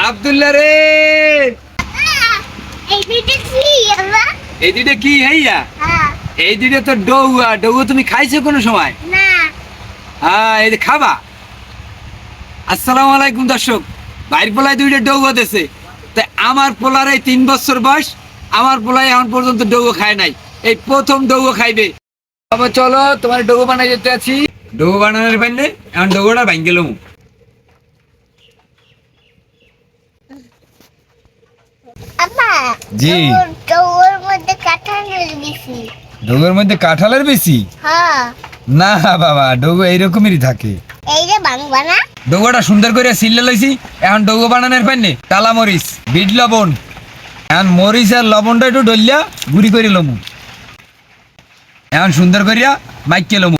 আব্দুল্লাহ রে, এই দুইটা কি হইয়া? এই দুইটা তো ডৌয়া। ডৌয়া তুমি খাইছো কোনো সময়? হ্যাঁ, এই যে খাবা। আসসালামু আলাইকুম দর্শক। বাইর পোলায় দুইটা ডৌয়া দেছে, তাই আমার পোলার এই 3 বছর বয়স, আমার পোলায় এখন পর্যন্ত ডৌয়া খায় নাই, এই প্রথম ডৌয়া খাইবে। বাবা চলো, তোমার ডৌয়া বানাই যেতে আছি। ডৌয়া বানানোর পাইলে এখন ডৌয়াটা ভাঙ গেল। জি, ডৌয়ার মধ্যে কাঁঠালের বেশি না বাবা, ডৌয়া এইরকমই থাকে। ডৌয়াটা সুন্দর করে সিল্লে লইছি। এখন ডৌয়া বানানোর পাইলে টালা মরিচ, বিট লবণ, এখন মরিচ আর লবণটা একটু ডলিয়া গুড়ি করে লমু। এখন সুন্দর করিয়া মাইকে লমু।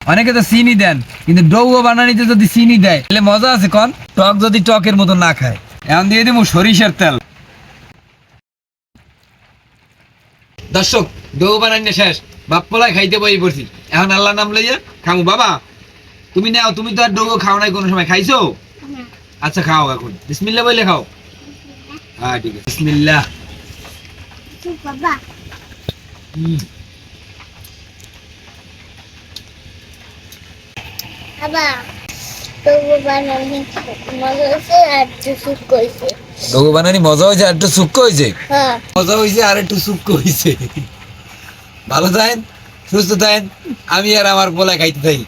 অনেকে তো চিনি দেন, কিন্তু ডৌয়া বানানিতে যদি চিনি দেয় তাহলে মজা আছে কন? টক যদি টকের মতো না খায়। এখন দিয়ে দেবো সরিষার তেল। দর্শক, ডৌয়া বানানি শেষ, বাপ পোলায় খাইতে বই পড়ছি। এখন আল্লাহ নাম লইয়া খামু। বাবা তুমি নাও, তুমি তো আর ডৌয়া খাও নাই কোনো সময়, খাইছো? আচ্ছা খাও, এখন বিসমিল্লাহ বলে খাও। হ্যাঁ ঠিক আছে, বিসমিল্লাহ। ডৌয়া বানানি মজা হয়েছে আর একটু শুক্ক হয়েছে। মজা হয়েছে আর একটু শুক্ক হয়েছে। ভালো থাকেন, সুস্থ থাকেন, আমি আর আমার পোলা খাইতে থাকি।